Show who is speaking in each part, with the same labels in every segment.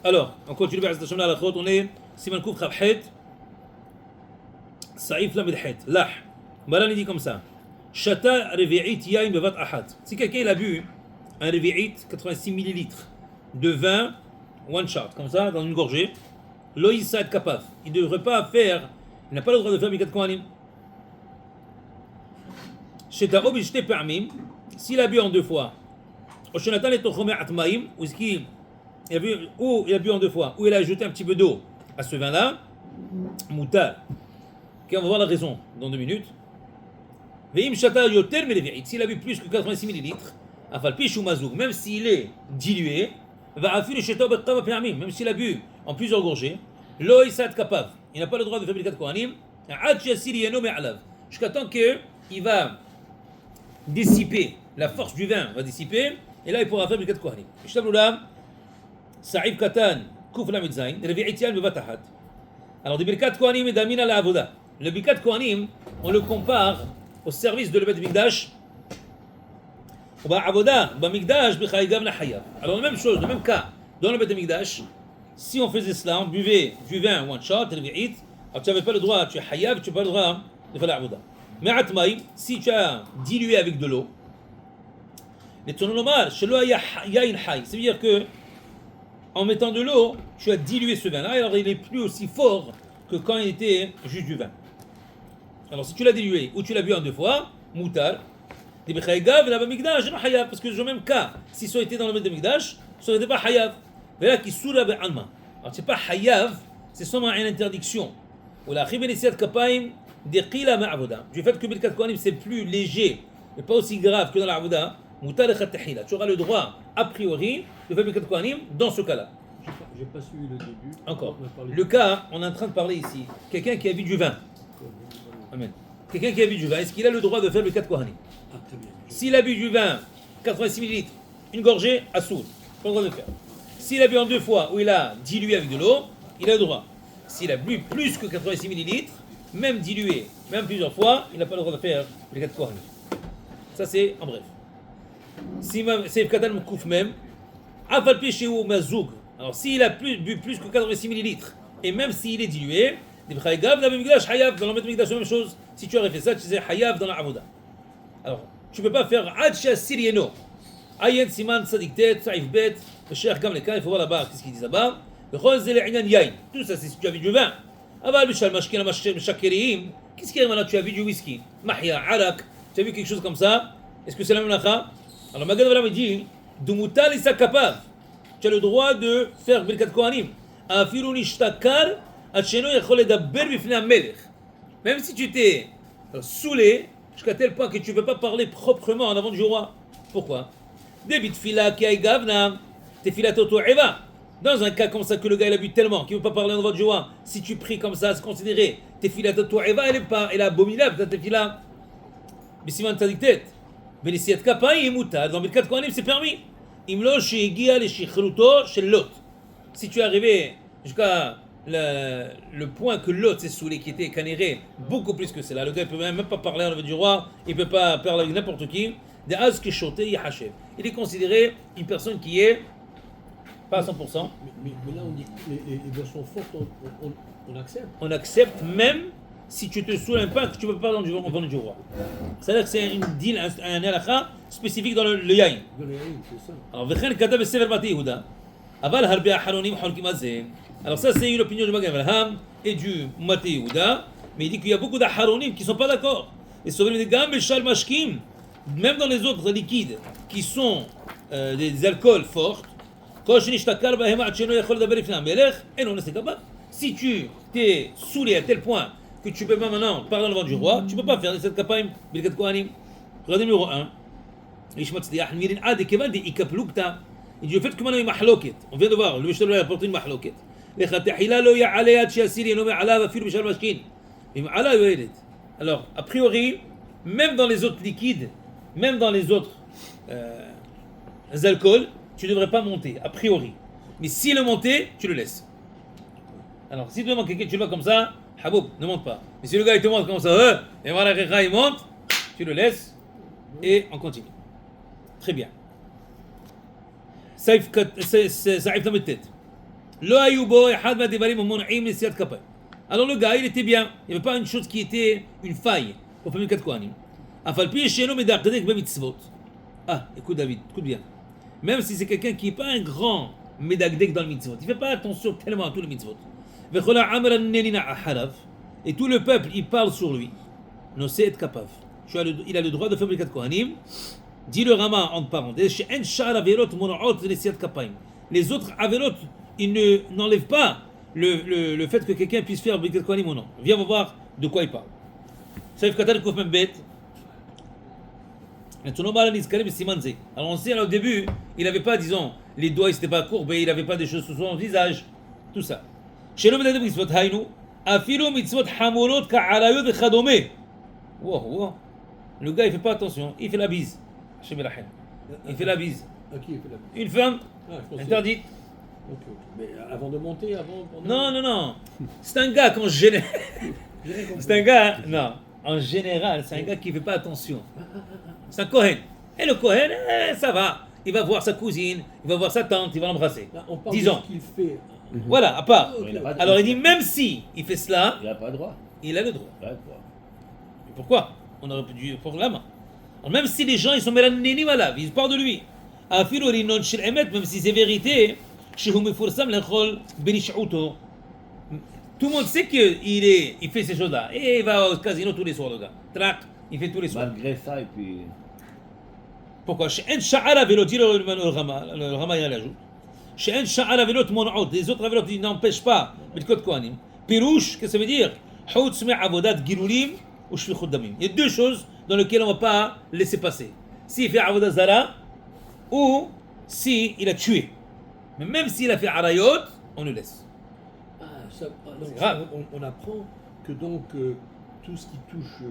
Speaker 1: Alors, on continue vers la halachot, on est Siman Kouf Chavchet, Saïf Lamed Het, Lah. Malan il dit comme ça. Shata Revi'it Yain Bevat Ahad. Si quelqu'un il a bu un Revi'it, 86 millilitres de vin, one shot, comme ça, dans une gorgée, Lo Yisad Kapav. Il ne devrait pas faire, il n'a pas le droit de faire Birkat Kohanim. Sheta Obi Shte Pa'amim, s'il a bu en deux fois, ou Shonatan et Tochome Atmaim, ou il a bu en deux fois, ou il a ajouté un petit peu d'eau à ce vin-là, Moutar. Okay, on va voir la raison dans 2 minutes. Veim Shata Yoter Melevi'it, s'il a bu plus que 86 millilitres, Afal Pish ou Mazoug, même s'il est dilué, va affiler Sheta Bettava Pa'amim, même s'il a bu en plusieurs gorgées, Lo Yisad Kapav, il n'a pas le droit de faire Birkat Kohanim, Ad Shasir Yeno Me'alav, jusqu'à temps qu'il va dissiper, la force du vin va dissiper, et là il pourra faire Birkat Kohanim. Ishtabloulam, Sa'ib Katan, Kouf Lamed Zain, Revi'it Yain Bevat Ahad. Alors, des Birkat Kohanim et d'Amina la Avoda. Le Birkat Kohanim, on le compare au service de le Bet Mikdash. Ou bah Avoda, bah Mikdash, B'chaïgav na Hayav. Alors, la même chose, le même cas, dans le Bet Mikdash, si on faisait cela, on buvait du vin one shot, Revi'it, alors tu n'avais pas le droit, tu es Hayav, tu n'as pas le droit de faire la Avoda. Mais Atmaï, si tu as dilué avec de l'eau, les tonolomar, Shelo Yain Hay, ça veut dire que en mettant de l'eau, tu as dilué ce vin-là, alors il n'est plus aussi fort que quand il était juste du vin. Alors si tu l'as dilué ou tu l'as bu en deux fois, moutar, parce que dans le même cas, si ça était dans le Beth Mikdash, ça n'était pas hayav. Alors c'est pas hayav, c'est seulement une interdiction. Du fait que Birkat Kohanim c'est plus léger, mais pas aussi grave que dans la avoda, tu auras le droit, a priori, de faire Birkat Kohanim dans ce cas-là.
Speaker 2: J'ai pas suivi le début.
Speaker 1: Encore. Le cas, on est en train de parler ici. Quelqu'un qui a bu du vin. Amen. Quelqu'un qui a bu du vin, est-ce qu'il a le droit de faire Birkat Kohanim?
Speaker 2: Très bien.
Speaker 1: S'il a bu du vin, 86 millilitres, une gorgée, à sourd, pas le droit de le faire. S'il a bu en deux fois, ou il a dilué avec de l'eau, il a le droit. S'il a bu plus que 86 millilitres, même dilué, même plusieurs fois, il n'a pas le droit de faire Birkat Kohanim. Ça c'est en bref. Si c'est Katan Moukouf même, Afal Péché ou Mazoug. Alors s'il a bu plus que 86 millilitres, et même s'il est dilué, dans le Beth Mikdash, la même chose. Si tu aurais fait ça, tu disais Hayav dans la Avoda. Alors, tu ne peux pas faire Ad Shasir Yeno. Ayen Siman Tzadik Tet, Saïf Bet, le Cheikh Gam Lekan, il faut voir là-bas, qu'est-ce qu'ils disent là-bas. Le Chol Zele Inyan Yain. Tout ça, c'est si tu as vu du vin. Aval Bishal Mashkin, Mashakirim. Qu'est-ce qu'il y a maintenant? Tu as vu du whisky. Mahya, Arak. Tu as vu quelque chose comme ça? Est-ce que c'est la même lacha? Alors, Magad Valam dit Dumutal Issa Kapav. Tu as le droit de faire Birkat Kohanim. Afiru Nishtakar, Acheno Yachol Edaber Bifnei HaMelech. Même si tu t'es saoulé, jusqu'à tel point que tu ne peux pas parler proprement en avant du roi. Pourquoi? Debit fila ki ay gavna, te fila toto eva. Dans un cas comme ça que le gars il a bu tellement qu'il ne veut pas parler en avant du roi, si tu pries comme ça, c'est considéré te fila toto eva, elle est abominable, ta fila. Mais si tu dit mais les siat kapay muta, dans Birkat Kohanim c'est permis. Imlo shehigia le shichruto shel Lot. Si tu es arrivé jusqu'à le point que l'autre s'est saoulé, qui était canéré, beaucoup plus que cela. Le gars ne peut même pas parler en avant du roi, il ne peut pas parler avec n'importe qui. Il est considéré une personne qui est pas à 100%.
Speaker 2: Mais là, on dit les versions fortes, on accepte.
Speaker 1: On accepte même si tu te saoules un peu que tu ne peux pas parler en avant du roi. C'est-à-dire que c'est une deal, un halakha spécifique dans le yaïn.
Speaker 2: C'est ça.
Speaker 1: Alors, alors ça c'est une opinion du Magen Avraham et du Maté Yehuda, mais il dit qu'il y a beaucoup d'Aharonim qui ne sont pas d'accord. Et sur les gammes et Mashkim, même dans les autres liquides qui sont des alcools forts, si tu t'es saoulé à tel point que tu peux pas maintenant parler devant du roi, tu ne peux pas faire cette campagne Birkat Kohanim. Regardez numéro 1. Il dit le fait que maintenant il y a mahloket, on vient de voir, le Mishnah a apporté une mahloket. Alors, a priori, même dans les autres liquides, même dans les autres alcools, tu ne devrais pas monter, a priori. Mais s'il est monté, tu le laisses. Alors, si tu demandes quelqu'un, tu le vois comme ça, Haboub, ne monte pas. Mais si le gars il te montre comme ça, et voilà, il monte, tu le laisses et on continue. Très bien. Saïf Lamed Het. Lo ayubo ehad ma'devarim mon'im nesiat kapayim. Alors le gars, il était bien. Il n'y avait pas une chose qui était une faille pour faire Birkat Kohanim. Afal pi sheno medaqdek b'mitzvot. Ah, écoute David, écoute bien. Même si c'est quelqu'un qui n'est pas un grand medaqdek dans le mitzvot, il ne fait pas attention tellement à tous les mitzvot. V'chola amran nelina ahalav. Et tout le peuple, il parle sur lui. Nosé et kapav. Il a le droit de faire Birkat Kohanim. Dit le Rama entre parenthèses, she'en sha'ar averot mon'ot nesiat kapayim. Les autres averot, ils n'enlèvent pas le fait que quelqu'un puisse faire Birkat Kohanim ou non. Viens voir de quoi il parle. Saif Katan Kouf Membet. Alors on sait, au début, il n'avait pas, disons, les doigts, ils n'étaient pas courbés, il n'avait pas des choses sur son visage, tout ça. Chez l'homme de mitzvot haynu, afilo mitzvot hamorot ka'arayot v'chadome. Wow. Le gars, il fait pas attention, il fait la bise. Il fait la bise.
Speaker 2: À qui il fait la bise?
Speaker 1: Une femme,
Speaker 2: Ah, je pensais-
Speaker 1: interdite.
Speaker 2: Ok. Mais avant de monter, pendant...
Speaker 1: Non. C'est un gars qu'en général. C'est un gars, non. En général, c'est un gars qui ne fait pas attention. C'est un Kohen. Et le Kohen, ça va. Il va voir sa cousine, il va voir sa tante, il va l'embrasser.
Speaker 2: Là, on parle
Speaker 1: 10
Speaker 2: de
Speaker 1: ans.
Speaker 2: ce qu'il fait.
Speaker 1: Voilà, à part.
Speaker 2: Ok.
Speaker 3: Il a pas de-
Speaker 1: Alors il dit, même si il fait cela,
Speaker 3: Il n'a pas le droit.
Speaker 1: il a le droit.
Speaker 3: Il a le droit.
Speaker 1: Et pourquoi? On aurait pu dire pour la main. Alors même si les gens, ils sont mélanés, voilà, ils parlent de lui. Afilo rinon shel emet, même si c'est vérité, shehu mefursam lechol benish'uto. Tout le monde sait qu'il fait ces choses-là. Et il va au casino tous les soirs, le gars. Trac, il fait tous les soirs.
Speaker 3: Malgré ça, et puis.
Speaker 1: Pourquoi? She'en sha'ara velo, dit le Rama, il ajoute. She'en sha'ara velo tmon'ot. Les autres velotes, ils n'empêchent pas. Birkat Kohanim. Pirouche, qu'est-ce que ça veut dire? Chutz me'avodat gilulim ou shfichut damim. Il y a deux choses dans lesquelles on ne va pas laisser passer. S'il fait avodat zara ou s'il a tué. Mais même s'il a fait arayot, on le laisse.
Speaker 2: Ah, ça, donc,
Speaker 1: C'est grave.
Speaker 2: on apprend que donc tout ce qui touche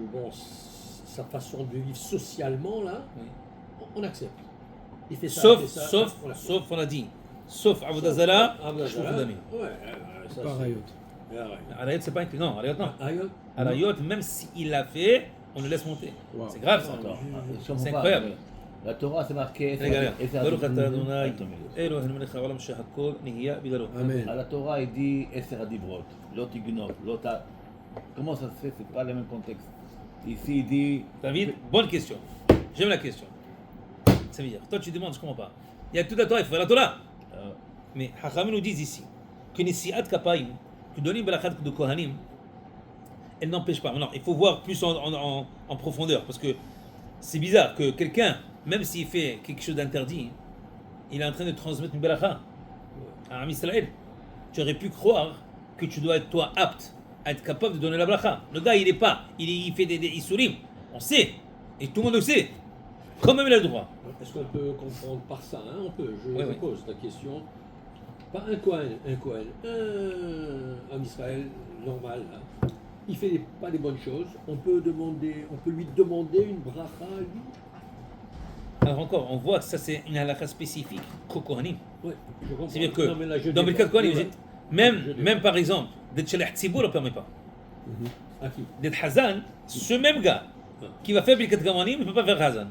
Speaker 2: sa façon de vivre socialement, là, on accepte. Il fait ça, il fait ça, on accepte.
Speaker 1: Sauf, on a dit, sauf avodat zara,
Speaker 2: Avodat
Speaker 1: shfichut
Speaker 2: zara,
Speaker 1: damim.
Speaker 2: ouais, ça,
Speaker 4: Pareil.
Speaker 2: c'est- ouais.
Speaker 1: Arayot, c'est pas inclus. Non, arayot, non.
Speaker 2: Ayot,
Speaker 1: Arayot, même s'il l'a fait, on le laisse monter.
Speaker 4: Wow.
Speaker 1: C'est grave ça.
Speaker 3: Attends, je comprends
Speaker 1: C'est
Speaker 3: pas,
Speaker 1: incroyable.
Speaker 3: La Torah, c'est marqué.
Speaker 1: Regarde, Baruch atah Adonai,
Speaker 3: Attends, mais-
Speaker 1: Elohim melech haolam shehakol nihya bigalo.
Speaker 4: Amen.
Speaker 3: À la Torah, il dit Eser Adivrot, l'autre ignore, l'autre. Comment ça se fait? C'est pas le même contexte. Ici, il dit.
Speaker 1: David, bonne question. J'aime la question. Ça veut dire, toi tu demandes, je comprends pas. Il y a toute la Torah, il faut faire la Torah. Mais Hachamim nous disent ici que Nesiat Kapayim, que donner une Berachat de Kohanim, elle n'empêche pas. Non, il faut voir plus en profondeur parce que c'est bizarre que quelqu'un, même s'il fait quelque chose d'interdit, il est en train de transmettre une Beracha à Am Israël. Tu aurais pu croire que tu dois être toi apte à être capable de donner la Beracha. Le gars, il est pas, il fait des Isurim. On sait, et tout le monde le sait. Quand même, il a le droit.
Speaker 2: est-ce qu'on peut comprendre par ça, hein? On peut, je
Speaker 1: Oui, oui.
Speaker 2: pose la question. Pas un Kohen, un Israël normal, là. Il fait pas les bonnes choses. On peut lui demander une bracha à lui.
Speaker 1: Alors encore, on voit que ça c'est une halakha spécifique qu'au Kohanim.
Speaker 2: Oui, je comprends.
Speaker 1: C'est-à-dire que
Speaker 2: Non, mais là, je
Speaker 1: dans
Speaker 2: débat.
Speaker 1: Birkat Kohanim,
Speaker 2: Ouais.
Speaker 1: même,
Speaker 2: Je débat.
Speaker 1: même par exemple, d'être Shalach Tzibour ne permet pas.
Speaker 2: À qui?
Speaker 1: D'être Hazan, ce même gars qui va faire Birkat Kohanim, il ne peut pas faire Hazan.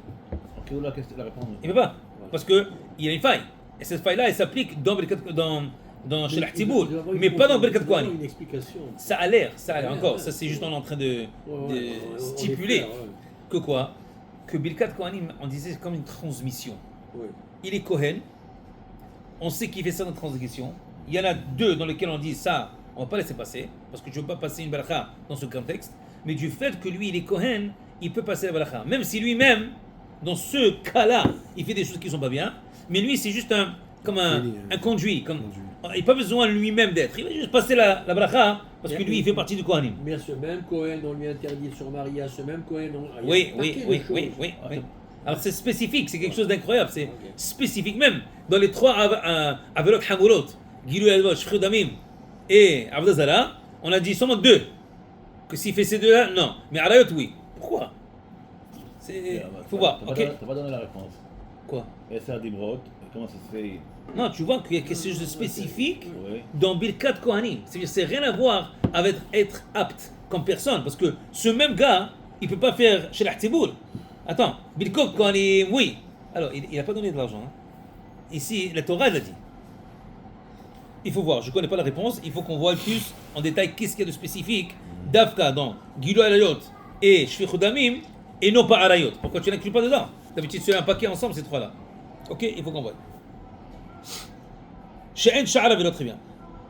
Speaker 3: Ok, où la question, la réponse?
Speaker 1: Il ne peut pas. Parce qu'il y a une faille. Et cette faille-là, elle s'applique dans Shalach Tzibour,
Speaker 2: Il doit avoir une
Speaker 1: mais pas dans
Speaker 2: conférence,
Speaker 1: Birkat
Speaker 2: il doit avoir
Speaker 1: Kohanim.
Speaker 2: une explication.
Speaker 1: Ça a l'air encore.
Speaker 2: ouais.
Speaker 1: Ça c'est juste en train de
Speaker 2: On est
Speaker 1: stipuler
Speaker 2: clair, ouais.
Speaker 1: que quoi? Que Birkat Kohanim, on disait, c'est comme une transmission.
Speaker 2: Oui.
Speaker 1: Il est Kohen, on sait qu'il fait ça dans la transgression. Il y en a deux dans lesquels on dit ça, on va pas laisser passer, parce que tu ne veux pas passer une baracha dans ce contexte. Mais du fait que lui, il est Kohen, il peut passer la baracha. Même si lui-même, dans ce cas-là, il fait des choses qui ne sont pas bien, mais lui, c'est juste comme un conduit. Il n'a pas besoin lui-même d'être. Il va juste passer la baracha, parce que lui, il fait partie du Kohanim.
Speaker 2: Mais ce même Cohen, on lui interdit de se marier à ce même Cohen. Il y a
Speaker 1: Oui,
Speaker 2: un paquet de choses.
Speaker 1: oui. Alors c'est spécifique, c'est quelque chose d'incroyable, c'est spécifique même. Dans les trois Averot Hamurot, Gilou Yadvot, Shfichut Damim et Avodah Zara, on a dit seulement deux. Que s'il fait ces deux-là, non. Mais Arayot, oui. Pourquoi? Il faut voir, ok?
Speaker 3: T'as pas donné la réponse.
Speaker 1: Quoi?
Speaker 3: Eser Adivrot, comment ça se fait?
Speaker 1: Non, tu vois qu'il y a quelque chose de spécifique
Speaker 3: Oui.
Speaker 1: dans Birkat Kohanim. C'est-à-dire, c'est rien à voir avec être apte comme personne. Parce que ce même gars, il ne peut pas faire Shalach Tzibour. Attends, Birkat Kohanim, oui. Alors, il n'a pas donné de l'argent. Hein. Ici, la Torah l'a dit. Il faut voir, je ne connais pas la réponse, il faut qu'on voit plus en détail qu'est-ce qu'il y a de spécifique d'Afka dans Gilo Alayot et Shfichut Damim et non pas Arayot. Pourquoi tu n'inclus pas dedans? D'habitude, c'est un paquet ensemble, ces trois-là. Ok, il faut qu'on voit. She'en Sha'ara Velo, très bien.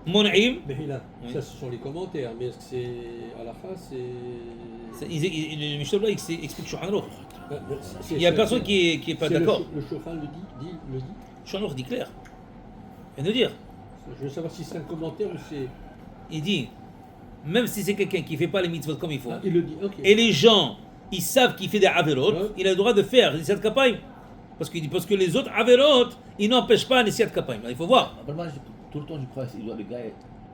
Speaker 1: Mon'im,
Speaker 2: Mais là,
Speaker 1: Oui.
Speaker 2: ça ce sont les commentaires, mais est-ce que c'est à la fin, c'est.
Speaker 1: le Mishnah Berurah explique Shulchan Aruch.
Speaker 2: C'est-
Speaker 1: Il n'y a
Speaker 2: c'est-
Speaker 1: personne qui est pas
Speaker 2: c'est
Speaker 1: d'accord.
Speaker 2: Le Shulchan le dit.
Speaker 1: Shulchan Aruch dit clair. Il vient de dire.
Speaker 2: Je veux savoir si c'est un commentaire ou c'est.
Speaker 1: Il dit, même si c'est quelqu'un qui ne fait pas les mitzvot comme il faut,
Speaker 2: Ah, il le dit, ok.
Speaker 1: et les gens, ils savent qu'il fait des averot,
Speaker 2: Ouais.
Speaker 1: il a le droit de faire les Nesiat Kapayim. Parce que les autres averot, ils n'empêchent pas les Nesiat Kapayim. Il faut voir.
Speaker 3: Après, moi, tout le temps, je crois que le gars,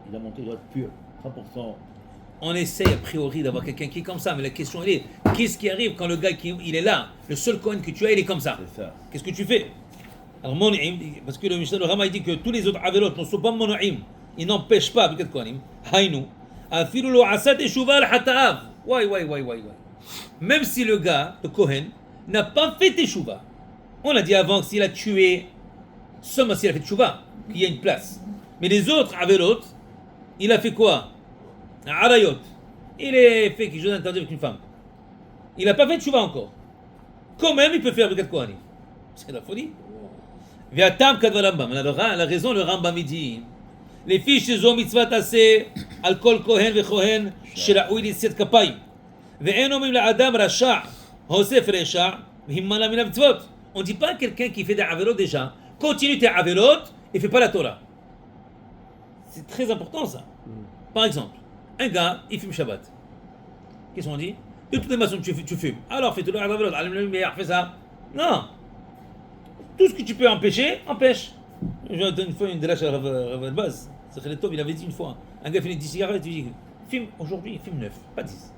Speaker 3: il a monté, il doit être pur, 100%.
Speaker 1: On essaye a priori d'avoir quelqu'un qui est comme ça, mais la question elle est, qu'est-ce qui arrive quand le gars il est là, le seul Kohen que tu as, il est comme ça.
Speaker 3: C'est ça.
Speaker 1: Qu'est-ce que tu fais? Alors, Monoïm, parce que le Mishnah le Rama il dit que tous les autres averot ne sont pas Monoïm, ils n'empêchent pas, peut-être Kohanim, Haïnou, Afiru lo asat eshuva al hata'av. Ouais. Même si le gars, le Kohen, n'a pas fait teshuva. On a dit avant que s'il a tué, seulement s'il a fait teshuva, qu'il y a une place. Mais les autres averot, il a fait quoi? Arayot. Il a fait quelque chose d'interdit avec une femme. Il n'a pas fait teshuva encore. Quand même, il peut faire Birkat Kohanim. C'est la folie. Viatam kadva Rambam. La raison, le Rambam il dit, les filles chez eux mitzvah tassé, al kol kohen ve kohen, שראוי לשאת כפיים. ואין אומרים לאדם רשע, הוסף רשע, והימנע מן המצוות. On ne dit pas à quelqu'un qui fait des avélotes déjà, continue tes avélotes et fais pas la Torah. C'est très important ça. Par exemple, un gars, il fume Shabbat. Qu'est-ce qu'on dit? De toutes les façons, tu fumes. Alors fais tout le avélote, fais ça. Non. Tout ce que tu peux empêcher, empêche. J'ai entendu une fois une drache à Rav Baz. Il avait dit une fois, un gars finit 10 cigarettes, il dit, fume aujourd'hui, fume 9, pas 10.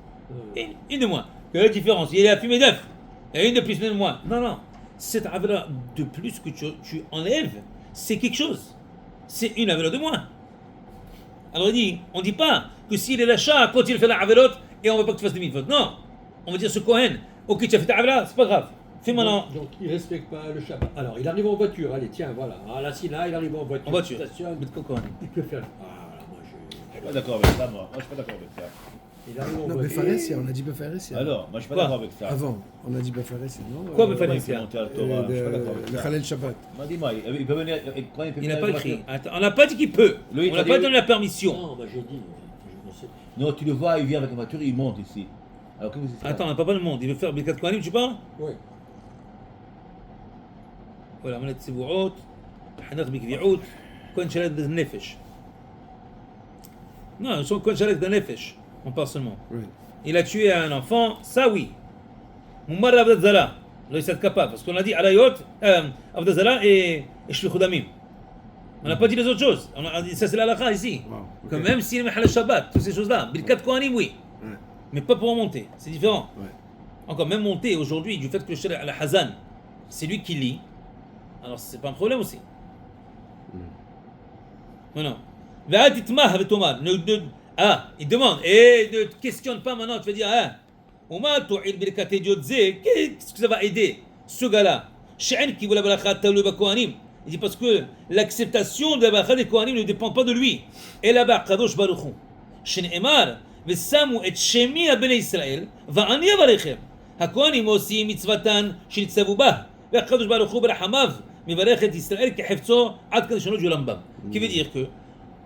Speaker 1: Une de moins. Quelle est la différence? Il a fumé 9. Et une de plus, une de moins. Non. Cette avéla de plus que tu enlèves, c'est quelque chose. C'est une avéla de moins. Alors il dit, on ne dit pas que s'il est l'achat, quand il fait la avélote, et on ne veut pas que tu fasses de mitzvot. Non. On va dire ce Kohen, ok, tu as fait ta avéla, c'est pas grave. Fais maintenant.
Speaker 2: Donc il ne respecte pas le Shabbat. Alors il arrive en voiture, allez tiens voilà. À la Sina, il arrive en voiture.
Speaker 1: En voiture.
Speaker 2: Il stationne. Il peut faire. Ah là, moi
Speaker 3: Je suis pas d'accord avec ça, moi. Je suis pas d'accord avec ça.
Speaker 2: Il arrive en
Speaker 4: Non,
Speaker 2: voiture.
Speaker 4: Befaressia, on a dit Befaressia.
Speaker 3: Alors, moi, je suis pas
Speaker 1: Quoi?
Speaker 3: d'accord avec ça.
Speaker 4: Avant, on a dit Befaressia, non
Speaker 1: Quoi,
Speaker 4: Euh,
Speaker 1: Befaressia?
Speaker 3: C'est monté à la Torah. Je suis pas d'accord avec
Speaker 4: Le
Speaker 3: ça.
Speaker 4: Khalel Shabbat.
Speaker 3: Moi, dis-moi, il peut venir. Quand il peut
Speaker 1: Il n'a
Speaker 3: venir
Speaker 1: pas
Speaker 3: avec
Speaker 1: écrit.
Speaker 3: la voiture.
Speaker 1: Attends, on n'a pas dit qu'il peut.
Speaker 3: Lui,
Speaker 1: On
Speaker 3: il
Speaker 1: n'a
Speaker 3: a
Speaker 1: pas
Speaker 3: dit-
Speaker 1: donné la permission.
Speaker 2: Non, bah j'ai dit. Je ne sais.
Speaker 3: Non, tu le vois, il vient avec la voiture, il monte ici. Alors, qu'est-ce que c'est ça?
Speaker 1: Attends, on n'a pas le monde. Il veut faire Birkat Kohanim, tu parles?
Speaker 2: Oui.
Speaker 1: Voilà, on a dit Sevourot, Hanach Bikvi'out, Kohen Shalek de Nefesh. Non, ils sont Kohen Shalek de Nefesh. On parle seulement.
Speaker 4: Oui.
Speaker 1: Il a tué un enfant, ça oui. Moumar Avdazala, là il s'est capable. Parce qu'on a dit Alayot, Avdazala et Shfichut Damim. On n'a pas dit les autres choses. On a dit, ça c'est l'halakha ici.
Speaker 4: Wow, ok.
Speaker 1: Que même s'il est Mehal Shabbat, toutes ces choses-là, Birkat Kohanim, oui.
Speaker 4: Ouais.
Speaker 1: Mais pas pour monter, c'est différent.
Speaker 4: Ouais.
Speaker 1: Encore même monter aujourd'hui, du fait que le Shari al-Hazan, c'est lui qui lit, alors c'est pas un problème aussi. Non. Il demande, et ne te questionne pas maintenant, tu vas dire, qu'est-ce que ça va aider ce gars-là? Il dit parce que l'acceptation de la bracha des Kohanim ne dépend pas de lui. Et là-bas, Kadosh Baruch Hu. שנאמר, ושמו את שמי על בני ישראל, ואני אברכם. הכהנים עושים מצוותן שנצטוו בה, והקדוש ברוך הוא ברחמיו מברך את ישראל כחפצו עד כדי שנות של רמב"ם. Qui veut dire que,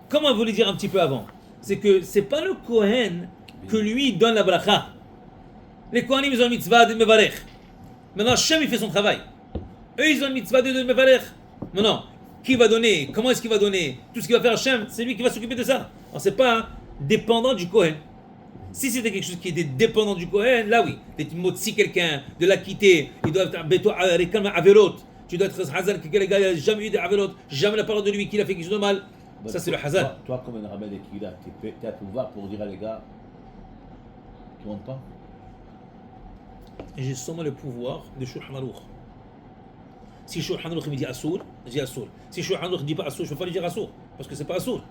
Speaker 1: comme on voulait dire un petit peu avant, c'est que c'est pas le Kohen que lui donne la bracha. Les Kohanim ils ont une mitzvah de mevarech. Maintenant Shem il fait son travail. Eux ils ont une mitzvah de mevarech. Maintenant, qui va donner? Comment est-ce qu'il va donner? Tout ce qu'il va faire Shem, c'est lui qui va s'occuper de ça. Alors c'est pas dépendant du Kohen. Si c'était quelque chose qui était dépendant du Kohen, là oui. D'être motzi quelqu'un, de l'acquitter, il doit être béto rekam averot. Tu dois être hazan, que le gars n'a jamais eu d'averot, jamais la parole de lui qu'il a fait quelque chose de mal. Ça c'est le hazan.
Speaker 3: Toi, comme un rabbin de Kila, tu as pouvoir pour dire à les gars, tu montes pas?
Speaker 1: Et j'ai seulement le pouvoir de Shulchan Aruch. Si Shulchan Aruch me dit Assour, je dis Assour. Si Shulchan Aruch ne dit pas Assour, je ne peux pas lui dire Assour. Parce que c'est pas Assour.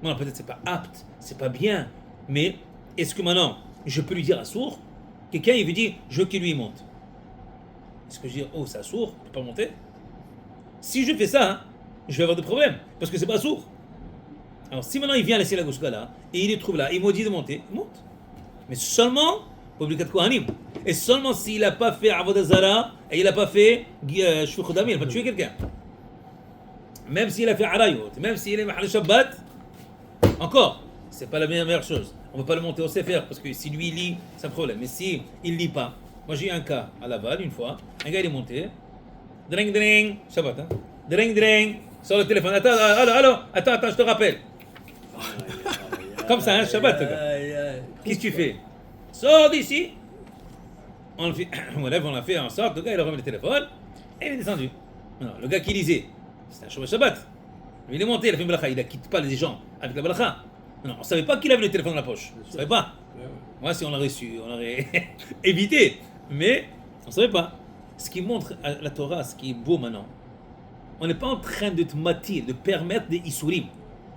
Speaker 1: Non, peut-être c'est pas apte, c'est pas bien. Mais est-ce que maintenant, je peux lui dire Assour? Quelqu'un, il veut dire, je veux qu'il lui monte. Est-ce que je dis, oh, c'est Assour, il ne peut pas monter? Si je fais ça, je vais avoir des problèmes. Parce que c'est pas Assour. Alors si maintenant il vient laisser la là et il les trouve là, il m'a dit de monter, il monte. Mais seulement pour le Kohanim. Et seulement s'il n'a pas fait Avodah Zara et il n'a pas fait Shfi Khodami, il n'a pas tué quelqu'un. Même s'il a fait Arayot, même s'il est Mahal Shabbat, encore, c'est pas la meilleure chose. On ne peut pas le monter au Sefer parce que si lui il lit, c'est un problème. Mais si il ne lit pas, moi j'ai eu un cas à Laval une fois, un gars il est monté, dring dring, Shabbat, hein? Dring dring, sur le téléphone, attends, je te rappelle. Comme ça, hein, Shabbat. Qu'est-ce que tu fais? Sors d'ici. On l'a fait en sorte, le gars il a remis le téléphone et il est descendu. Non, le gars qui lisait, c'était un Shabbat. Lui, il est monté, il a fait une bracha, il ne quitte pas les gens avec la bracha. Non, on ne savait pas qu'il avait le téléphone dans la poche. On ne savait pas. Moi, si on l'aurait su, on aurait évité. Mais on ne savait pas. Ce qui montre à la Torah, ce qui est beau maintenant, on n'est pas en train de te matir, de permettre des isurim.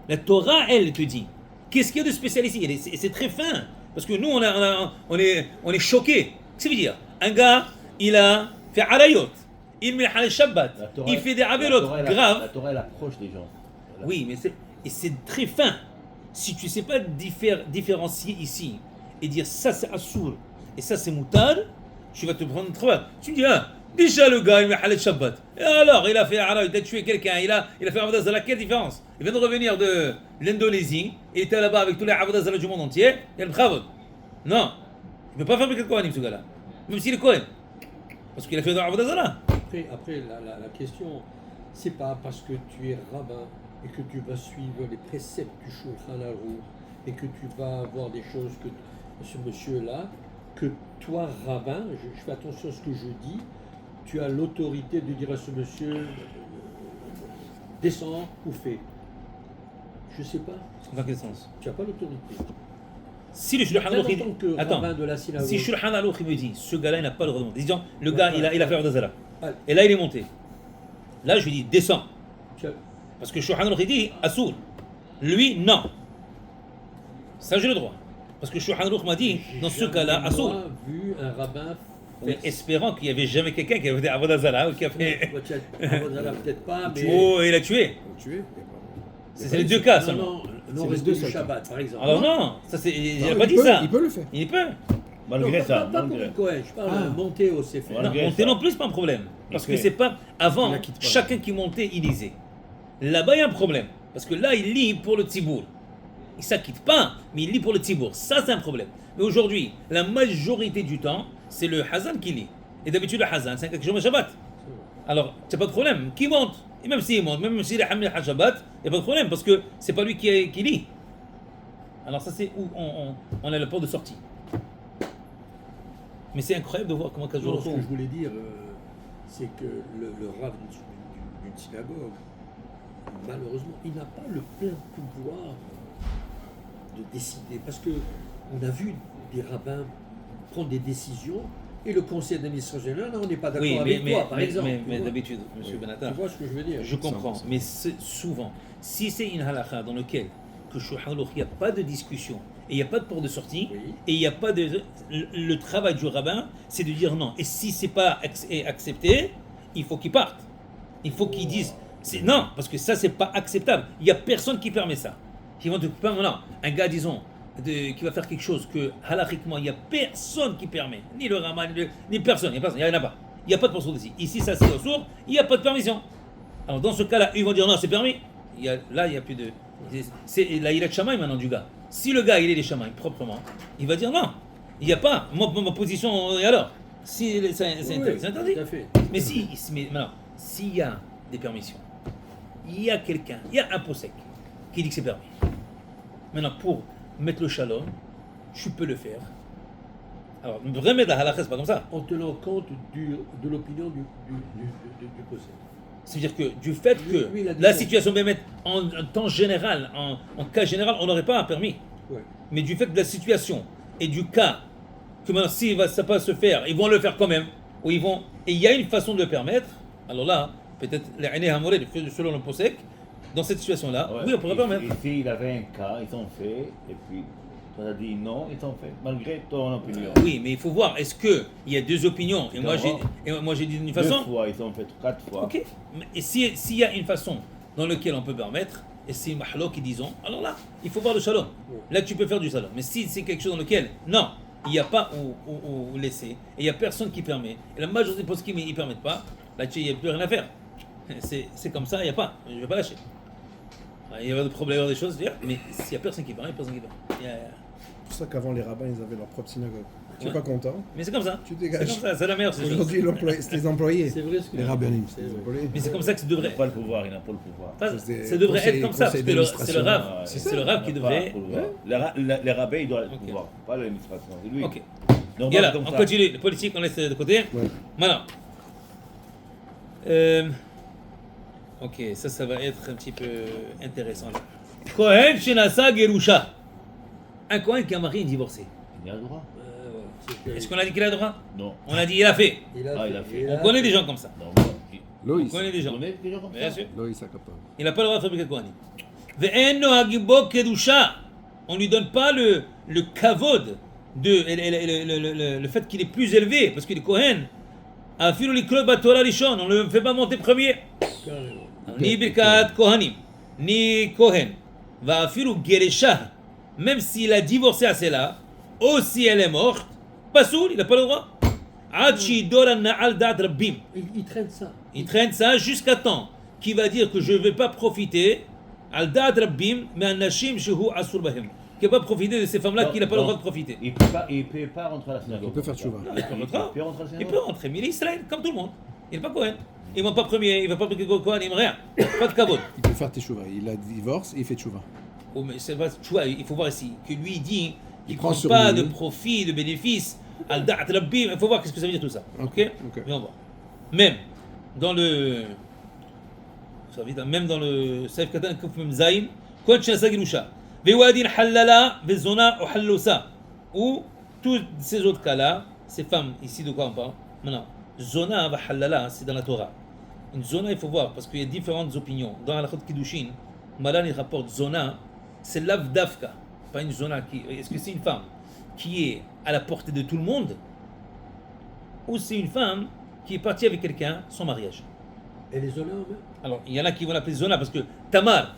Speaker 1: La Torah, elle te dit, qu'est-ce qu'il y a de spécial ici? Et c'est très fin. Parce que nous, on est choqués. Qu'est-ce que ça veut dire? Un gars, il a fait arayot. Il met le Shabbat. Il fait des averot graves.
Speaker 3: La Torah, elle approche des gens. Voilà.
Speaker 1: Oui, mais c'est très fin. Si tu ne sais pas différencier ici et dire ça c'est assour et ça c'est moutard, tu vas te prendre un travail. Tu me dis, déjà le gars il met Halet Shabbat. Et alors, il a fait Arayot, il a tué quelqu'un, il a fait Avodah Zara, quelle différence? Il vient de revenir de l'Indonésie, il était là-bas avec tous les Avodah Zara du monde entier, il a le Chavod. Non, il ne peut pas fabriquer le Kohanim ce gars-là, même s'il est Kohen. Parce qu'il a fait Avodah Zara.
Speaker 2: Après la question, c'est pas parce que tu es rabbin et que tu vas suivre les préceptes du Shulchan Aruch et que tu vas avoir des choses que ce monsieur-là, que toi, rabbin, je fais attention à ce que je dis, tu as l'autorité de dire à ce monsieur descends ou fais. Je sais pas.
Speaker 1: Dans quel sens?
Speaker 2: Tu n'as pas l'autorité.
Speaker 1: Si le Shulchan Aruch,
Speaker 2: Rabbin de la synagogue.
Speaker 1: si Shulchan Aruch il me dit, ce gars-là il n'a pas le droit de monter. Disons, le gars il a fait Avodah Zara.
Speaker 2: Ah,
Speaker 1: Et là il est monté. Là je lui dis, descends.
Speaker 2: tu as-
Speaker 1: Parce que Shulchan Aruch il dit, Assour. Lui, non. Ça j'ai le droit. Parce que Shulchan Aruch m'a dit, dans ce cas-là,
Speaker 2: J'ai
Speaker 1: Assour.
Speaker 2: jamais vu un rabbin
Speaker 1: Mais espérant qu'il n'y avait jamais quelqu'un qui avait fait Avodah Zara ou qui a fait.
Speaker 2: peut-être pas, mais.
Speaker 1: Oh, il a tué.
Speaker 4: Tué.
Speaker 1: C'est les deux cas
Speaker 2: Non,
Speaker 1: seulement.
Speaker 2: non,
Speaker 4: C'est
Speaker 2: respect
Speaker 4: les
Speaker 2: du
Speaker 4: deux
Speaker 2: Shabbat, par exemple.
Speaker 1: Alors non, ça c'est. Il n'a
Speaker 4: Non,
Speaker 1: pas dit
Speaker 4: peut-
Speaker 1: ça.
Speaker 4: Il peut le faire.
Speaker 1: Il peut.
Speaker 3: Malgré
Speaker 2: Non,
Speaker 3: ça,
Speaker 2: pas pour
Speaker 3: malgré.
Speaker 2: le Kohen, je parle
Speaker 4: Ah.
Speaker 2: de monter au Sefer.
Speaker 3: Voilà.
Speaker 1: Non,
Speaker 3: Malgré
Speaker 1: monter
Speaker 3: ça.
Speaker 1: non plus, c'est pas un problème. Parce que
Speaker 3: Ok.
Speaker 1: c'est pas. Avant,
Speaker 4: Il la quitte pas.
Speaker 1: chacun qui montait, il lisait. Là-bas, il y a un problème. Parce que là, il lit pour le Tzibour. Il ne s'acquitte pas, mais il lit pour le Tzibour. Ça, c'est un problème. Mais aujourd'hui, la majorité du temps, c'est le Hazan qui lit. Et d'habitude, le Hazan, c'est un quelque chose de Shabbat. Alors, c'est pas de problème. Qui monte? Et même s'il monte, même s'il est Hamil Shabbat, il n'y a pas de problème parce que c'est pas lui qui lit. Alors, ça, c'est où on a le port de sortie. Mais c'est incroyable de voir comment
Speaker 2: Non, ce que je
Speaker 1: Kajour.
Speaker 2: voulais dire, c'est que le rav d'une synagogue, malheureusement, il n'a pas le plein pouvoir de décider. Parce que on a vu des rabbins prendre des décisions et le conseil d'administration, là, on n'est pas d'accord
Speaker 1: Oui,
Speaker 2: avec toi, par exemple.
Speaker 1: mais
Speaker 2: tu vois.
Speaker 1: d'habitude, M. Benatar,
Speaker 2: Tu vois ce que je veux dire?
Speaker 1: je comprends,
Speaker 4: 100%.
Speaker 1: mais souvent, si c'est une halakha dans laquelle que Shulchan Aruch, il n'y a pas de discussion et il n'y a pas de port de sortie
Speaker 2: Oui.
Speaker 1: et il n'y a pas de le travail du rabbin, c'est de dire non. Et si c'est pas accepté, il faut qu'il parte. Il faut qu'il dise non, parce que ça c'est pas acceptable. Il n'y a personne qui permet ça. Qui vont te permettre, non, un gars disons qui va faire quelque chose que halachiquement il n'y a personne qui permet, ni le rabbin, ni personne, il n'y en a pas. Il n'y a pas de poursuite ici. Ici ça c'est au sourd, il n'y a pas de permission. Alors dans ce cas-là, ils vont dire non, c'est permis. Là, il n'y a plus de. Là, il a de chamaï maintenant du gars. Si le gars, il est les chamaï proprement, il va dire non, il n'y a pas. Moi, ma position, et alors? Si c'est interdit, c'est interdit.
Speaker 2: Tout à fait.
Speaker 1: Mais maintenant, s'il y a des permissions, il y a quelqu'un, il y a un possèque qui dit que c'est permis. Maintenant, pour mettre le shalom, tu peux le faire. Alors, remettre la halakha, c'est pas comme ça.
Speaker 2: En tenant compte de l'opinion du possède.
Speaker 1: C'est-à-dire que du fait que
Speaker 2: Lui, il a dit
Speaker 1: la
Speaker 2: non.
Speaker 1: situation même en temps général, en cas général, on n'aurait pas un permis.
Speaker 2: Ouais.
Speaker 1: Mais du fait de la situation et du cas, que maintenant si ça va pas se faire, ils vont le faire quand même, ou ils vont, et il y a une façon de le permettre, alors là, peut-être les aînés Hamouré, selon le Posek, dans cette situation-là,
Speaker 3: Ouais.
Speaker 1: oui, on pourrait permettre.
Speaker 3: Ici, il avait un cas, ils ont fait, et puis, on a dit non, ils ont fait, malgré ton opinion.
Speaker 1: Oui, mais il faut voir, est-ce qu'il y a deux opinions et moi j'ai dit d'une
Speaker 3: Deux
Speaker 1: façon.
Speaker 3: fois, ils ont fait 4 fois.
Speaker 1: Ok. Et s'il y a une façon dans laquelle on peut permettre, et c'est mahlo qui disons, alors là, il faut voir le shalom. Là, tu peux faire du shalom. Mais si c'est quelque chose dans lequel, non, il n'y a pas où laisser, et il n'y a personne qui permet, et la majorité des poskim ils ne permettent pas, là, il n'y a plus rien à faire. C'est comme ça, il n'y a pas. Je ne vais pas lâcher. Il y a des problèmes, il y a des choses, mais s'il n'y a personne qui permet, il n'y a personne qui permet.
Speaker 4: C'est pour ça qu'avant, les rabbins, ils avaient leur propre synagogue. Tu n'es
Speaker 1: Ouais.
Speaker 4: pas content?
Speaker 1: Mais c'est comme ça.
Speaker 4: Tu
Speaker 1: C'est
Speaker 4: dégages.
Speaker 1: comme ça, c'est la meilleure.
Speaker 4: Aujourd'hui, c'est les employés.
Speaker 2: C'est vrai ce que
Speaker 4: Les rabbinim,
Speaker 2: c'est
Speaker 4: c'est les
Speaker 2: vrai.
Speaker 4: employés.
Speaker 1: Mais c'est comme ça que ça devrait.
Speaker 3: Il n'a pas le pouvoir, il n'a pas le pouvoir.
Speaker 1: Ça devrait être comme ça, parce que c'est le
Speaker 4: d'administration.
Speaker 1: rave.
Speaker 3: Ah,
Speaker 1: C'est le rave qui
Speaker 3: il n'a pas
Speaker 1: devrait.
Speaker 3: le pouvoir. Les rabbins, ils doivent le
Speaker 1: Ok.
Speaker 3: pouvoir, pas l'administration. C'est lui.
Speaker 1: Ok.
Speaker 3: Normal,
Speaker 1: Et là,
Speaker 3: comme
Speaker 1: on
Speaker 3: ça.
Speaker 1: continue. Le politique, on laisse de côté.
Speaker 4: Ouais.
Speaker 1: Maintenant. Ok, ça va être un petit peu intéressant. Là. Kohen Shenasa Gerusha. Un Kohen qui a marié une divorcée.
Speaker 3: Il a le droit.
Speaker 2: C'est que
Speaker 1: Est-ce qu'on a dit qu'il a le droit?
Speaker 3: Non.
Speaker 1: On a dit il a fait.
Speaker 2: il a
Speaker 3: Ah, il a fait.
Speaker 1: On connaît des gens comme ça.
Speaker 3: Non,
Speaker 1: On
Speaker 4: Loïs.
Speaker 1: connaît des
Speaker 3: Tu
Speaker 1: gens.
Speaker 3: connais des gens comme
Speaker 1: Bien
Speaker 3: ça
Speaker 1: sûr.
Speaker 4: Loïs, ça capte pas.
Speaker 1: Il n'a pas le droit de fabriquer Kohanim. Ve'en nohagim bo kedusha. On ne lui donne pas le kavod, le fait qu'il est plus élevé, parce qu'il est Kohen. Afilu likro batora rishon. On ne le fait pas monter premier.
Speaker 2: carrément.
Speaker 1: Ni birkat Kohanim, ni Kohen. Va afilu geresha. Même s'il a divorcé à celle-là, aussi elle est morte, pas soul, il n'a pas le droit. Ad shidor an-na'al da'at rabbim.
Speaker 2: Il traîne ça.
Speaker 1: Il traîne ça jusqu'à temps qu'il va dire que je ne vais pas profiter al da'at rabbim mais an nashim shehu asur bahem. Qui va pas profiter de ces femmes-là qui n'a pas le droit de profiter.
Speaker 3: Il peut pas rentrer à la synagogue.
Speaker 4: Il peut faire tchouva.
Speaker 1: Non, il peut rentrer.
Speaker 3: Il peut rentrer à la
Speaker 1: Il
Speaker 3: synagogue.
Speaker 1: peut rentrer, mais il est Israël, comme tout le monde. Il n'est pas Cohen. Il ne va pas premier, il ne va pas briquer Cohen, il ne rien. Pas de kavod.
Speaker 4: Il peut faire tchouva. Il a divorce et il fait tchouva.
Speaker 1: Oh, mais c'est pas, tu vois, il faut voir ici que lui il dit qu'il ne
Speaker 4: prend
Speaker 1: prend
Speaker 4: sur
Speaker 1: pas
Speaker 4: lui.
Speaker 1: de profit, de bénéfice. Al da'at rabbim, il faut voir qu'est-ce que ça veut dire tout ça. Ok?
Speaker 4: Ok.
Speaker 1: Mais on va. Même dans le. Même dans le Saif Katan Kuf Mem Zayin, Kohen Shenasa Gerusha. Vewadin Halala, Vezona ou Hallosa. Ou tous ces autres cas-là, ces femmes, ici de quoi on parle? Maintenant, Zona va Halala, c'est dans la Torah. Une Zona, il faut voir, parce qu'il y a différentes opinions. Dans la Chot Kiddushin, Malan il rapporte Zona, c'est l'Avdavka, pas une Zona qui. Est-ce que c'est une femme qui est à la portée de tout le monde? Ou c'est une femme qui est partie avec quelqu'un sans mariage?
Speaker 2: Et les honneurs, même.
Speaker 1: Alors, il y en a qui vont l'appeler Zona parce que Tamar,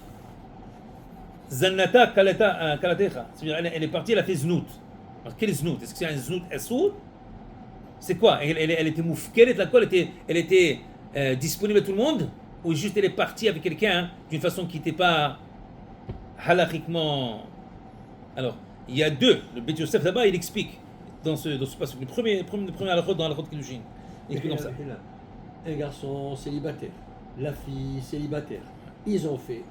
Speaker 1: Zannata Kalatecha, c'est-à-dire elle est partie, elle a fait Znout. Alors, quel Znout? Est-ce que c'est un Znout Essoud? C'est quoi? Elle était moufkeret, elle était disponible à tout le monde? Ou juste elle est partie avec quelqu'un d'une façon qui n'était pas halachiquement. Alors, il y a deux. Le Bet Yosef là-bas, il explique dans ce passage. Le premier halachot dans halachot Kiddushin. Il explique comme ça.
Speaker 2: Et là, un garçon célibataire, la fille célibataire. Ils ont fait.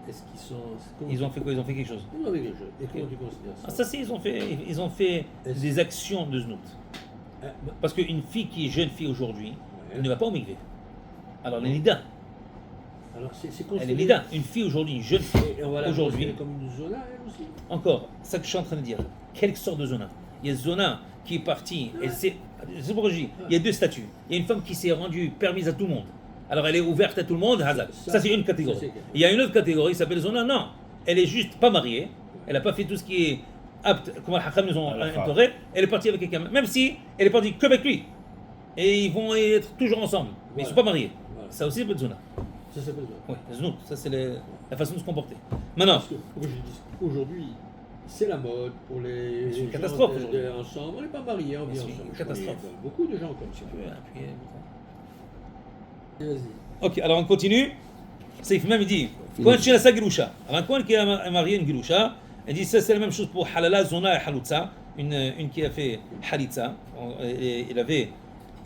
Speaker 2: Est-ce qu'ils sont.
Speaker 1: Ils ont fait quoi? Ils ont fait quelque chose.
Speaker 2: Ils ont fait quelque chose. Et comment tu considères ça?
Speaker 1: Ah, ça c'est, ils ont fait
Speaker 2: Est-ce-
Speaker 1: des actions de Znout.
Speaker 2: Bah,
Speaker 1: Parce qu'une fille qui est jeune fille aujourd'hui,
Speaker 2: ouais.
Speaker 1: elle ne va pas au mikvé. Alors elle est nida.
Speaker 2: Alors c'est
Speaker 1: Elle est
Speaker 2: considéré.
Speaker 1: nida. Une fille aujourd'hui, une jeune fille,
Speaker 2: Et on va la
Speaker 1: aujourd'hui,
Speaker 2: considérer comme une zona, elle aussi.
Speaker 1: encore, ça que je suis en train de dire. Quelle sorte de zona? Il y a zona qui est partie, c'est pourquoi je dis, il y a deux statuts. Il y a une femme qui s'est rendue permise à tout le monde. Alors elle est ouverte à tout le monde, hazak. Ça c'est une catégorie.
Speaker 2: ça, c'est clair.
Speaker 1: Il y a une autre catégorie qui s'appelle zona, non. Elle est juste pas mariée, elle n'a pas fait tout ce qui est apte, comme les Hakam nous ont imploré, elle est partie avec quelqu'un, même si elle est partie que avec lui. Et ils vont être toujours ensemble, mais ils ne sont pas mariés.
Speaker 2: Voilà.
Speaker 1: Ça aussi, c'est pas zona.
Speaker 2: Ça s'appelle zona.
Speaker 1: Oui, znout, ça c'est la façon de se comporter. Maintenant,
Speaker 2: Parce que, comme je dis, aujourd'hui, c'est la mode pour les.
Speaker 1: C'est une
Speaker 2: gens
Speaker 1: catastrophe
Speaker 2: de-
Speaker 1: aujourd'hui.
Speaker 2: ensemble. On n'est pas mariés, on vit
Speaker 1: C'est
Speaker 2: ensemble.
Speaker 1: une
Speaker 2: Je
Speaker 1: catastrophe.
Speaker 2: connais beaucoup de gens comme ça. Vas-y.
Speaker 1: ok, alors on continue. Saif même il dit Kohen Shenasa Gerusha. Alors un Kohen qui a marié une Gerusha, il dit ça c'est la même chose pour Halala, Zona et Halutza. Une qui a fait Halitza. Il avait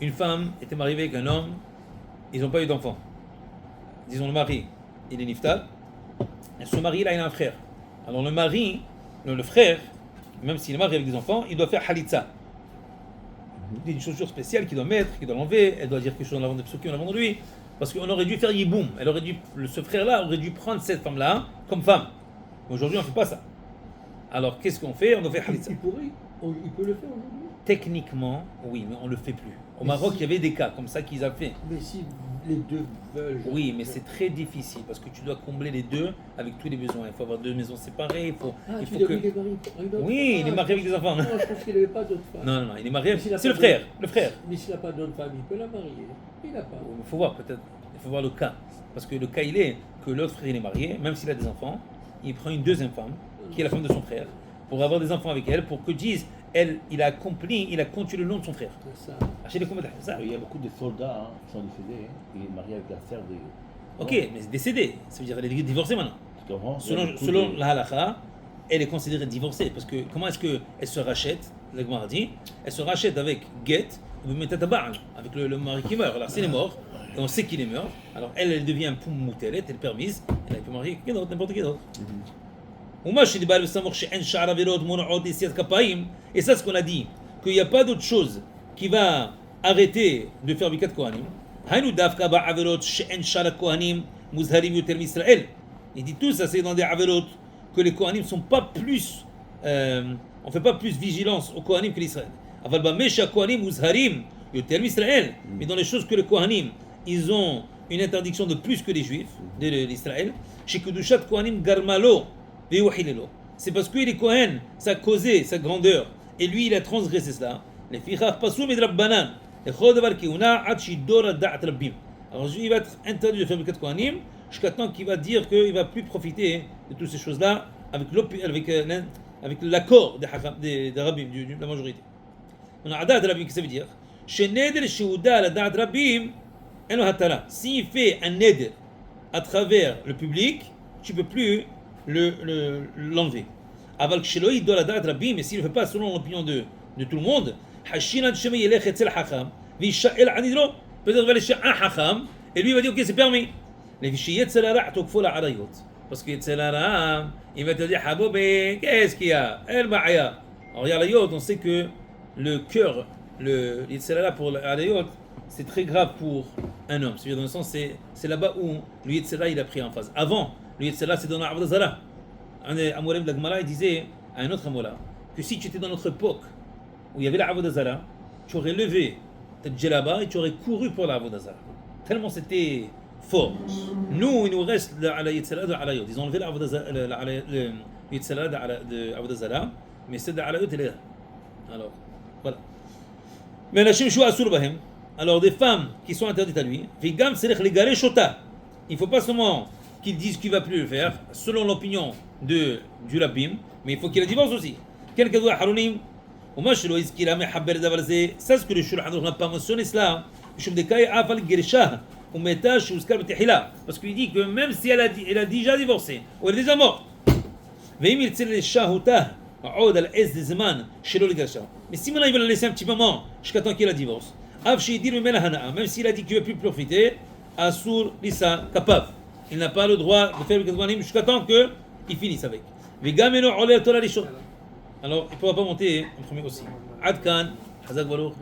Speaker 1: une femme, était mariée avec un homme, ils n'ont pas eu d'enfant. Disons le mari, il est niftal. Et ce mari-là, il a un frère. Alors le mari, le frère, même s'il est marié avec des enfants, il doit faire Halitza. Il y a une chaussure spéciale qu'il doit mettre, qu'il doit l'enlever, elle doit dire quelque chose en avant de psukim, en avant de lui. Parce qu'on aurait dû faire Yiboum. Ce frère-là aurait dû prendre cette femme-là comme femme. Aujourd'hui, on ne fait pas ça. Alors, qu'est-ce qu'on fait? On doit faire Halitza.
Speaker 2: Il pourrait, il peut le faire aujourd'hui.
Speaker 1: Techniquement, oui, mais on ne le fait plus. Au
Speaker 2: Mais
Speaker 1: Maroc,
Speaker 2: si-
Speaker 1: il y avait des cas comme ça qu'ils ont fait.
Speaker 2: Mais si les deux veulent.
Speaker 1: Oui, mais c'est très difficile parce que tu dois combler les deux avec tous les besoins. Il faut avoir deux maisons séparées. Il faut,
Speaker 2: Ah,
Speaker 1: il
Speaker 2: tu
Speaker 1: faut
Speaker 2: dis
Speaker 1: que.
Speaker 2: qu'il est marié avec une autre
Speaker 1: Oui, il est
Speaker 2: femme.
Speaker 1: marié avec des enfants.
Speaker 2: Non, je pense qu'il n'avait pas d'autre femme.
Speaker 1: Non, non, non, il est marié.
Speaker 2: Mais s'il a
Speaker 1: C'est
Speaker 2: pas
Speaker 1: le frère.
Speaker 2: de-
Speaker 1: Le frère.
Speaker 2: Mais s'il n'a pas d'autre femme, il peut la marier. Il n'a pas.
Speaker 1: Il faut voir peut-être. Il faut voir le cas. Parce que le cas, il est que l'autre frère, il est marié, même s'il a des enfants, il prend une deuxième femme, qui est la femme de son frère, pour avoir des enfants avec elle, pour que disent, elle, il a continué le nom de son frère.
Speaker 2: C'est ça.
Speaker 1: Acheter les combats, ça.
Speaker 3: Il y a beaucoup de soldats qui sont décédés. Il est marié avec la sœur de.
Speaker 1: Ok, mais c'est décédé. Ça veut dire qu'elle est divorcée maintenant.
Speaker 3: Tu comprends? Il y a beaucoup
Speaker 1: Selon
Speaker 3: de-
Speaker 1: la halakha, elle est considérée divorcée. Parce que comment est-ce qu'elle se rachète? Le Gemara dit, elle se rachète avec get, ou metataba'an, avec le mari qui meurt. Alors s'il est mort, et on sait qu'il est mort, alors elle devient poum moutelet, elle est permise, elle peut marier quelqu'un d'autre, n'importe qui d'autre. وما شي اللي بالو سموخ شي ان شعر فيرود منعود يسيت كبايم. Et ça, ce qu'on a dit, qu'il n'y a pas d'autre chose qui va arrêter de faire Bikat Kohanim. Hainu dafka ba averot she'en shara Kohanim muzharim yoter Israël. Il dit tout ça, c'est dans des averot que les Kohanim sont pas plus, on fait pas plus vigilance aux Kohanim que l'Israël. Aval ba mesha Kohanim muzharim yoter Israël. Mais dans les choses que les Kohanim, ils ont une interdiction de plus que les Juifs de l'Israël. Chez Kedushat Kohanim garmalo. C'est parce que les Kohen, ça a causé sa grandeur, et lui il a transgressé cela. Les fichach pasou midrabbanan, les chodavar kiuna atchi dora da'at rabbim. Alors il va être interdit de faire le 4 Kohanim jusqu'à temps qu'il va dire qu'il ne va plus profiter de toutes ces choses-là avec l'accord des rabbim, de la majorité. On a da'at rabbim, qu'est-ce que ça veut dire? Chez neder sheuda la da'at rabbim, eno hatala. S'il fait un neder à travers le public, tu ne peux plus l'enlever. Aval kshelo idol adat rabbi, mais s'il ne fait pas selon l'opinion de tout le monde, hashinan shemi yelech etzel hacham, v'yisha'el anidro, peut-être il va aller chez un hacham, et lui il va dire ok c'est permis. Les fichiers yetzel hara tokfo la arayot, parce que yetzel hara, il va te dire habobe, qu'est-ce qu'il y a? El ma'aya. Alors arayot, on sait que le cœur, le yetzel hara pour l'arayot, c'est très grave pour un homme. C'est-à-dire dans le sens c'est là-bas où le yetzel hara il a pris en phase. Avant le Yetzirah, c'est dans la Avodah Zarah. Un Amorim de la Gemara, il disait à un autre Amora que si tu étais dans notre époque où il y avait la Avodah Zarah, tu aurais levé ta djellaba et tu aurais couru pour la Avodah Zarah. Tellement c'était fort. Nous, il nous reste la Yetzirah de Alayot. Ils ont enlevé le Yetzirah de Avodah Zarah, mais celle de Alayot, elle est là. Alors, voilà. Mais la Shemshua Asur Bahem, alors des femmes qui sont interdites à lui, Vigam Serech Legare Shota. Il ne faut pas seulement qu'ils disent qu'il ne va plus le faire, selon l'opinion du rabbin, mais il faut qu'il la divorce aussi. Quelques doigts harounim, ou moi je l'ai qu'il a mis habber d'avalzé, ça ce que le Shulchan Aruch n'a pas mentionné cela, je me décaille à Fal Gershah, ou Metash ou Skar Betehila, parce qu'il dit que même si elle a déjà divorcé, ou elle est déjà morte, Veim il tire les Shahutah, Aoud al Ez des Zeman, Shelo le Gershah. Mais si maintenant il va la laisser un petit moment, jusqu'à temps qu'il la divorce, Avshi dir même s'il a dit qu'il ne veut plus profiter, Asur Lisa Kapav. Il n'a pas le droit de faire le Ketvanim jusqu'à temps qu'il finisse avec. Alors, il ne pourra pas monter en premier aussi. Adkan, Hazak Baruch,